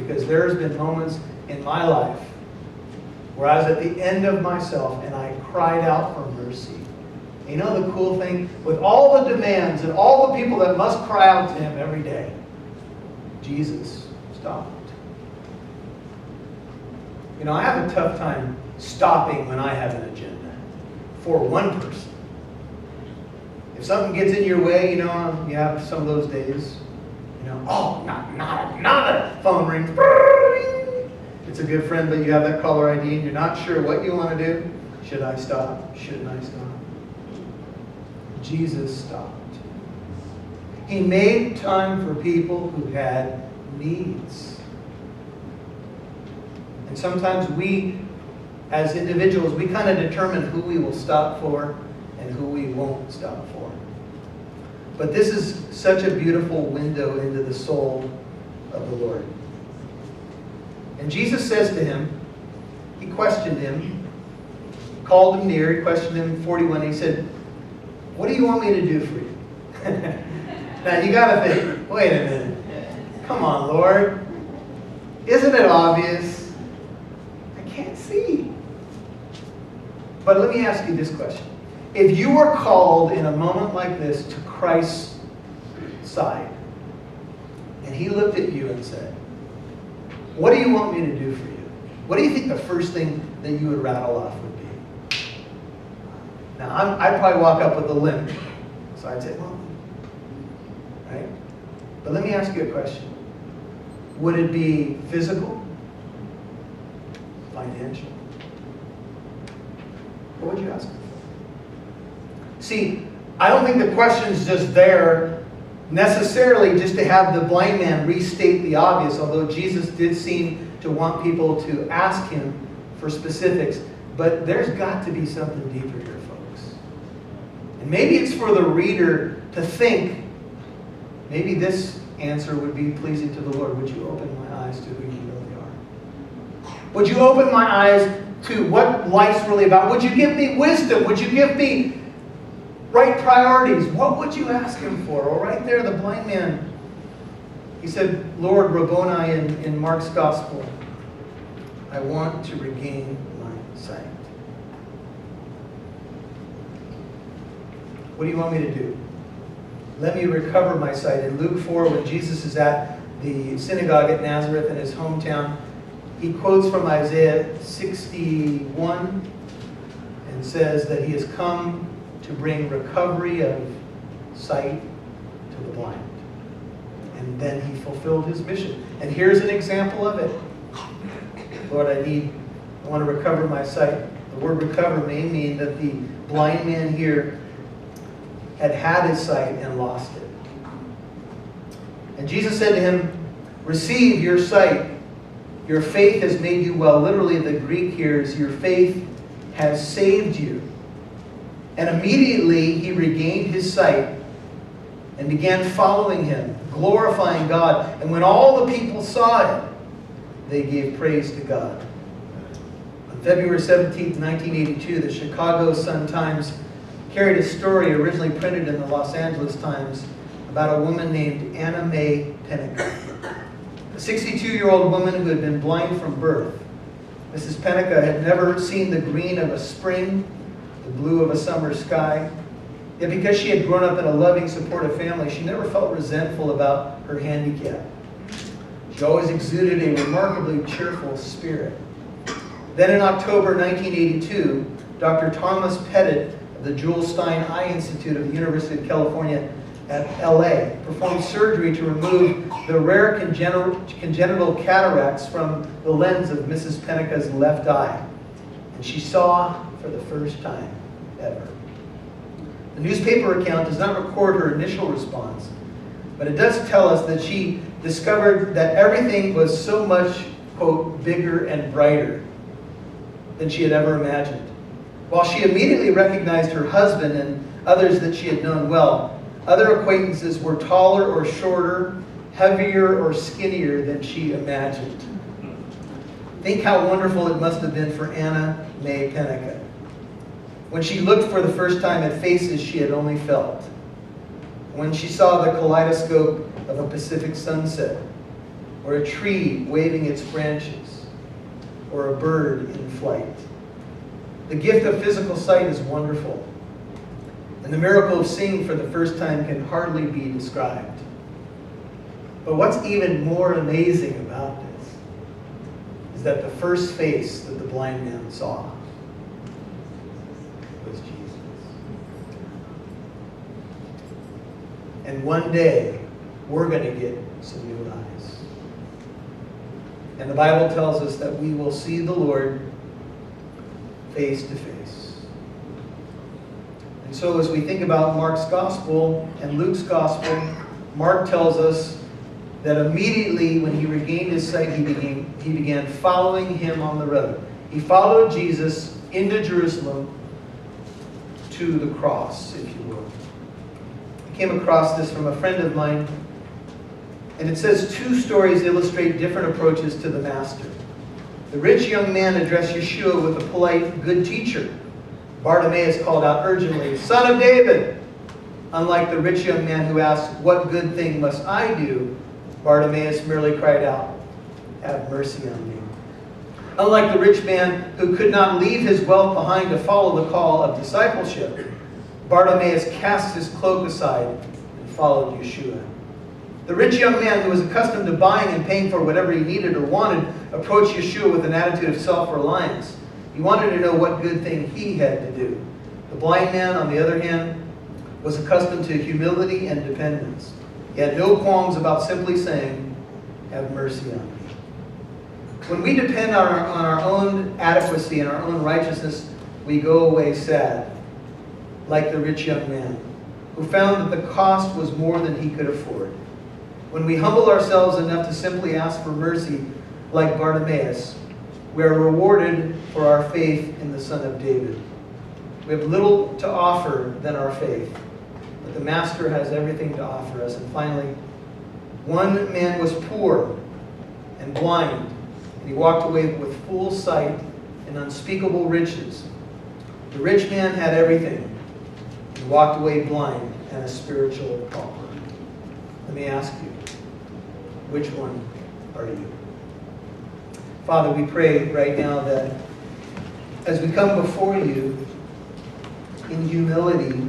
because there's been moments in my life where I was at the end of myself and I cried out for mercy. And you know the cool thing? With all the demands and all the people that must cry out to him every day, Jesus stopped. You know, I have a tough time stopping when I have an agenda for one person. If something gets in your way, you know, you have some of those days. You know, oh, not a phone rings. It's a good friend, but you have that caller ID and you're not sure what you want to do. Should I stop? Shouldn't I stop? Jesus stopped. He made time for people who had needs. And sometimes we, as individuals, we kind of determine who we will stop for and who we won't stop for. But this is such a beautiful window into the soul of the Lord. And Jesus says to him, he questioned him, called him near, he questioned him in 41, he said, what do you want me to do for you? Now you got to think, wait a minute. Come on, Lord. Isn't it obvious? I can't see. But let me ask you this question. If you were called in a moment like this to Christ's side, and he looked at you and said, what do you want me to do for you? What do you think the first thing that you would rattle off would be? Now, I'd probably walk up with a limp. So I'd say, well, right? But let me ask you a question. Would it be physical? Financial? What would you ask him for? See, I don't think the question's just there necessarily just to have the blind man restate the obvious, although Jesus did seem to want people to ask him for specifics. But there's got to be something deeper here, folks. And maybe it's for the reader to think, maybe this answer would be pleasing to the Lord. Would you open my eyes to who you really are? Would you open my eyes to what life's really about? Would you give me wisdom? Would you give me right priorities? What would you ask him for? Well, right there, the blind man, he said, Lord, Rabboni in Mark's gospel, I want to regain my sight. What do you want me to do? Let me recover my sight. In Luke 4, when Jesus is at the synagogue at Nazareth in his hometown, he quotes from Isaiah 61 and says that he has come to bring recovery of sight to the blind. And then he fulfilled his mission. And here's an example of it. Lord, I want to recover my sight. The word recover may mean that the blind man here had his sight and lost it. And Jesus said to him, receive your sight. Your faith has made you well. Literally, the Greek here is your faith has saved you. And immediately he regained his sight and began following him, glorifying God. And when all the people saw it, they gave praise to God. On February 17th, 1982, the Chicago Sun-Times carried a story originally printed in the Los Angeles Times about a woman named Anna Mae Pennica, a 62-year-old woman who had been blind from birth. Mrs. Pennica had never seen the green of a spring, the blue of a summer sky. Yet because she had grown up in a loving, supportive family, she never felt resentful about her handicap. She always exuded a remarkably cheerful spirit. Then in October 1982, Dr. Thomas Pettit of the Jules Stein Eye Institute of the University of California at LA performed surgery to remove the rare congenital cataracts from the lens of Mrs. Pennica's left eye. And she saw for the first time ever. The newspaper account does not record her initial response, but it does tell us that she discovered that everything was so much, quote, bigger and brighter than she had ever imagined. While she immediately recognized her husband and others that she had known well, other acquaintances were taller or shorter, heavier or skinnier than she imagined. Think how wonderful it must have been for Anna Mae Pennica when she looked for the first time at faces she had only felt. When she saw the kaleidoscope of a Pacific sunset, or a tree waving its branches, or a bird in flight. The gift of physical sight is wonderful, and the miracle of seeing for the first time can hardly be described. But what's even more amazing about this is that the first face that the blind man saw was Jesus. And one day, we're going to get some new eyes. And the Bible tells us that we will see the Lord face to face. And so as we think about Mark's gospel and Luke's gospel, Mark tells us that immediately when he regained his sight, he began following him on the road. He followed Jesus into Jerusalem to the cross, if you will. I came across this from a friend of mine, and it says two stories illustrate different approaches to the Master. The rich young man addressed Yeshua with a polite, "Good teacher." Bartimaeus called out urgently, "Son of David!" Unlike the rich young man who asked, "What good thing must I do?" Bartimaeus merely cried out, "Have mercy on me." Unlike the rich man who could not leave his wealth behind to follow the call of discipleship, Bartimaeus cast his cloak aside and followed Yeshua. The rich young man who was accustomed to buying and paying for whatever he needed or wanted approached Yeshua with an attitude of self-reliance. He wanted to know what good thing he had to do. The blind man, on the other hand, was accustomed to humility and dependence. He had no qualms about simply saying, "Have mercy on me." When we depend on our own adequacy and our own righteousness, we go away sad, like the rich young man, who found that the cost was more than he could afford. When we humble ourselves enough to simply ask for mercy, like Bartimaeus, we are rewarded for our faith in the Son of David. We have little to offer than our faith, but the Master has everything to offer us. And finally, one man was poor and blind, and he walked away with full sight and unspeakable riches. The rich man had everything and walked away blind and a spiritual pauper. Let me ask you, which one are you? Father, we pray right now that as we come before you in humility,